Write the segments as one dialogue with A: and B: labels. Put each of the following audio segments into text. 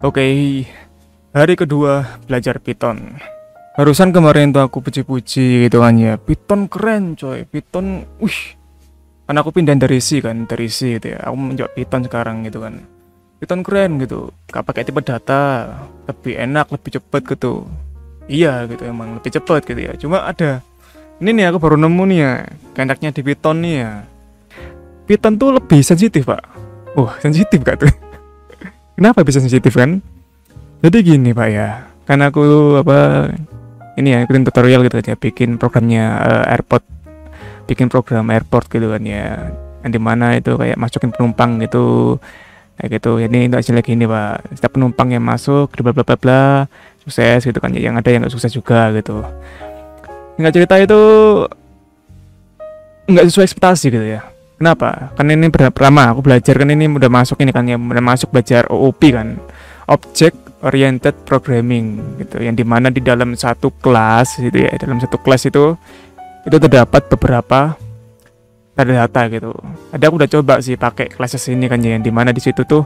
A: Oke, hari kedua belajar Python. Barusan kemarin tuh aku puji-puji gitu kan ya. Python keren coy, Python, wih. Kan aku pindah dari C gitu ya. Aku menjawab Python sekarang gitu kan. Python keren gitu, gak pakai tipe data, lebih enak, lebih cepet gitu. Iya gitu, emang lebih cepet gitu ya. Cuma ada, ini nih aku baru nemu nih ya, enaknya di Python nih ya. Python tuh lebih sensitif pak. Sensitif gak tuh? Kenapa bisa sensitif kan? Jadi gini pak ya, kan aku ini ya ikutin tutorial gitu aja, bikin programnya bikin program airport gitu kan ya, yang dimana itu kayak masukin penumpang gitu, kayak gitu. Ini untuk hasilnya gini pak, setiap penumpang yang masuk, bla bla bla bla, sukses gitu kan ya, yang ada yang nggak sukses juga gitu. Nggak cerita itu nggak sesuai ekspektasi gitu ya. Kenapa? Kan ini pertama aku belajar kan ini udah masuk ini kan ya, udah masuk belajar OOP kan, Object Oriented Programming gitu, yang dimana di dalam satu kelas gitu ya, dalam satu kelas itu terdapat beberapa data gitu. Ada aku udah coba sih pakai kelas ini kan ya, yang dimana di situ tuh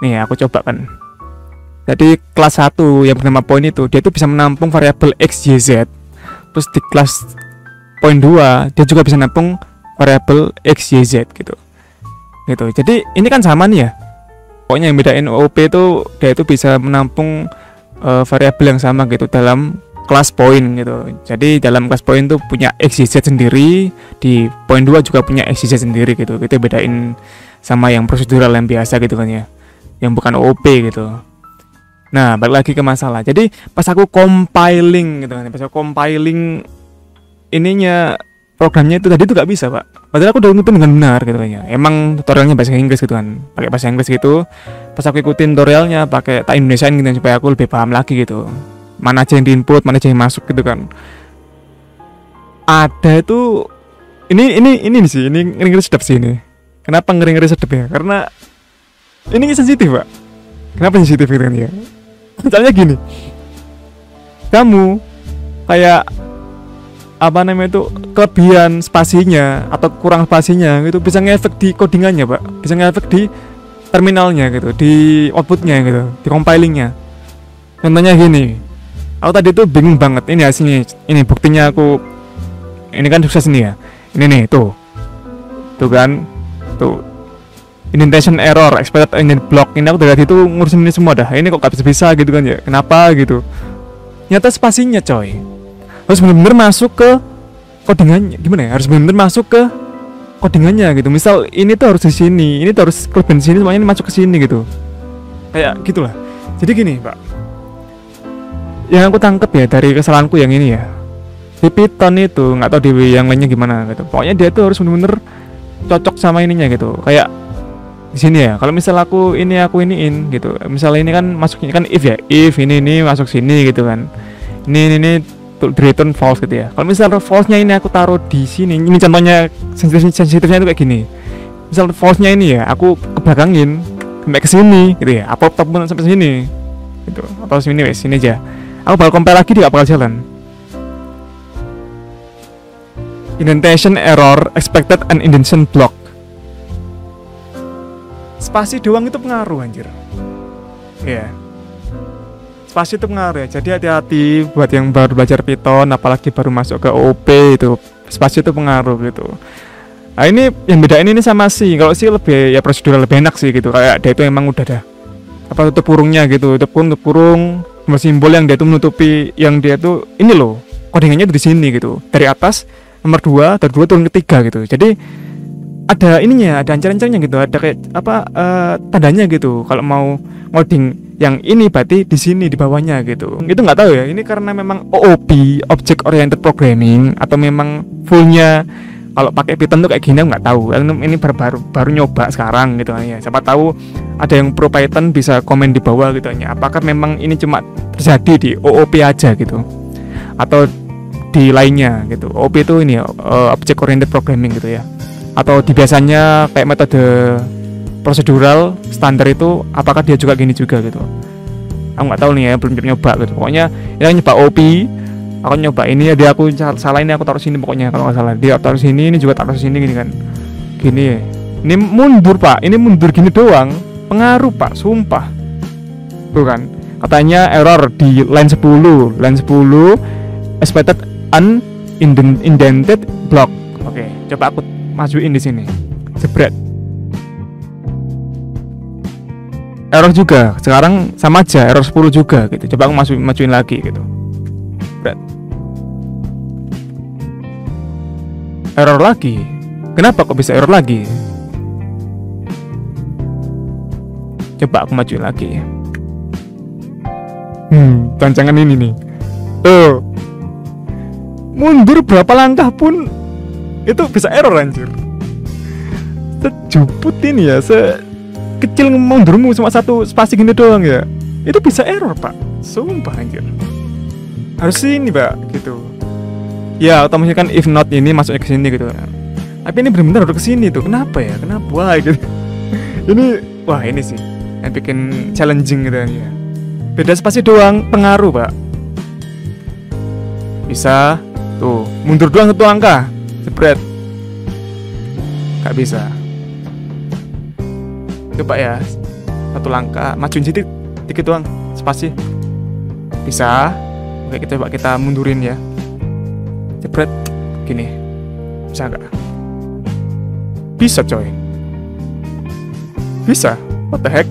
A: nih aku coba kan. Jadi kelas 1 yang bernama point itu dia tuh bisa menampung variabel x, y, z. Terus di kelas point 2 dia juga bisa menampung variabel x, y, z gitu. Jadi ini kan sama nih ya. Pokoknya yang bedain OOP itu dia itu bisa menampung variabel yang sama gitu dalam kelas point gitu. Jadi dalam kelas point tuh punya x, y, z sendiri, di point 2 juga punya x, y, z sendiri gitu. Kita bedain sama yang prosedural yang biasa gitu kan ya, yang bukan OOP gitu. Nah, balik lagi ke masalah. Jadi pas aku compiling gitu kan, pas aku compiling ininya programnya itu tadi tuh gak bisa pak. Padahal aku udah ngikutin dengan benar gitu kan ya. Emang tutorialnya bahasa Inggris gitu kan, pakai bahasa Inggris gitu. Pas aku ikutin tutorialnya pakai tak Indonesiain gitu supaya aku lebih paham lagi gitu. Mana aja yang diinput, mana aja yang masuk gitu kan. Ada itu ini sih, ini ngeri-ngeri sedap sih ini. Kenapa ngeri-ngeri sedap ya? Karena ini sensitif pak. Kenapa sensitif gitu kan ya? Misalnya gini, kamu kayak kelebihan spasinya atau kurang spasinya gitu bisa ngefek di codingannya pak, bisa ngefek di terminalnya gitu, di outputnya gitu, di compilingnya. Contohnya gini, aku tadi tuh bingung banget, ini hasilnya, ini buktinya aku, ini kan sukses nih ya, ini nih tuh kan, tuh indentation error, expected indent block. Ini aku dari itu ngurusin ini semua dah, ini kok gak bisa gitu kan ya, kenapa gitu? Nyata spasinya coy, harus benar-benar masuk ke codingannya. Gimana ya? Harus benar-benar masuk ke codingannya gitu. Misal ini tuh harus di sini, ini tuh harus kelebihan sini, semuanya ini masuk ke sini gitu. Kayak gitulah. Jadi gini, Pak. Yang aku tangkep ya dari kesalahanku yang ini ya. Di Python itu nggak tahu di yang lainnya gimana gitu. Pokoknya dia tuh harus benar-benar cocok sama ininya gitu. Kayak di sini ya. Kalau misal aku iniin gitu. Misal ini kan masuknya kan if ya. If ini masuk sini gitu kan. Ini return false gitu ya. Kalau misalnya false-nya ini aku taruh di sini, ini contohnya sensitifnya itu kayak gini. Misal false-nya ini ya, aku kebelakangin sampai ke sini gitu ya. Apa sampai sini gitu. Atau sini wes, sini aja. Aku bakal compile lagi dia gak bakal jalan. Indentation error, expected and indentation block. Spasi doang itu pengaruh anjir. Iya. Yeah. Spasi itu pengaruh ya, jadi hati-hati buat yang baru belajar Python, apalagi baru masuk ke OOP itu, spasi itu pengaruh gitu. Nah ini yang bedain ini sama C. Kalau C lebih ya prosedural, lebih enak sih gitu, kayak dia itu emang udah dah tutup kurungnya gitu, tutup kurung simbol yang dia itu menutupi, yang dia tuh ini loh codingannya di sini gitu, dari atas nomor 2, dari 2 turun ke 3 gitu. Jadi ada ininya, ada ancaran-ancarannya gitu, ada kayak tandanya gitu. Kalau mau ngoding yang ini berarti di sini di bawahnya gitu. Itu nggak tahu ya. Ini karena memang OOP, Object Oriented Programming, atau memang fullnya kalau pakai Python tuh kayak gini, nggak tahu. Ini baru nyoba sekarang gitu ya. Siapa tahu ada yang pro Python bisa komen di bawah gitu ya. Apakah memang ini cuma terjadi di OOP aja gitu, atau di lainnya gitu. OOP itu ini ya, Object Oriented Programming gitu ya. Atau di biasanya kayak metode prosedural standar itu apakah dia juga gini juga gitu. Aku nggak tahu nih ya, belum nyoba gitu. Pokoknya ini nyoba OP, aku nyoba ini ya, dia aku salah ini aku taruh sini pokoknya kalau nggak salah. Dia taruh sini, ini juga taruh sini gini kan. Gini ya. Ini mundur pak, ini mundur gini doang, pengaruh pak, sumpah. Tuh kan, katanya error di line 10 expected indented block. Oke, coba aku majuin di sini. Jebret. Error juga. Sekarang sama aja, error 10 juga gitu. Coba aku majuin lagi gitu. Jebret. Error lagi. Kenapa kok bisa error lagi? Coba aku majuin lagi. Tancangan ini nih. Tuh. Mundur berapa langkah pun itu bisa error anjir. Sejuput ini ya, sekecil mundurmu cuma satu spasi gini doang ya. Itu bisa error, Pak. Sumpah anjir. Harus ini, Pak, gitu. Ya, otomatis kan if not ini masuknya ke sini gitu. Tapi ini benar-benar harus ke sini tuh. Kenapa ya? Kenapa? Wah, gitu. Ini sih yang bikin challenging gitu ya. Beda spasi doang pengaruh, Pak. Bisa tuh mundur doang satu langkah, jebret. Gak bisa. Coba ya, satu langkah majuin dikit doang spasi. Bisa. Oke, kita mundurin ya. Jebret gini. Bisa nggak? Bisa, coy. Bisa. What the heck?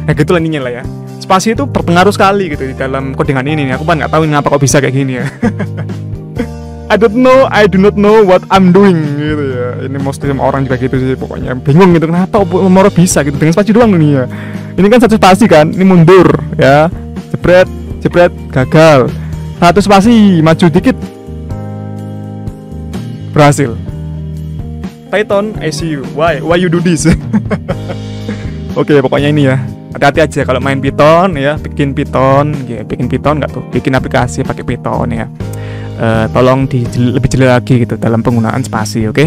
A: Nah gitulah ininya lah ya. Spasi itu berpengaruh sekali gitu di dalam codingan ini nih. Aku kan nggak tahu kenapa kok bisa kayak gini ya. I do not know what I'm doing gitu ya. Ini mostly sama orang juga gitu sih. Pokoknya bingung gitu kenapa Moro bisa gitu dengan spasi doang nih ya. Ini kan satu spasi kan, ini mundur ya. Jebret, gagal. Satu spasi, maju dikit. Berhasil. Python, I see you. Why you do this? Oke, pokoknya ini ya. Hati-hati aja kalau main Python ya, bikin Python nggak tuh, bikin aplikasi pakai Python ya. Tolong lebih jeli lagi gitu dalam penggunaan spasi, oke?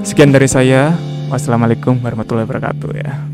A: Sekian dari saya. Wassalamualaikum warahmatullahi wabarakatuh ya.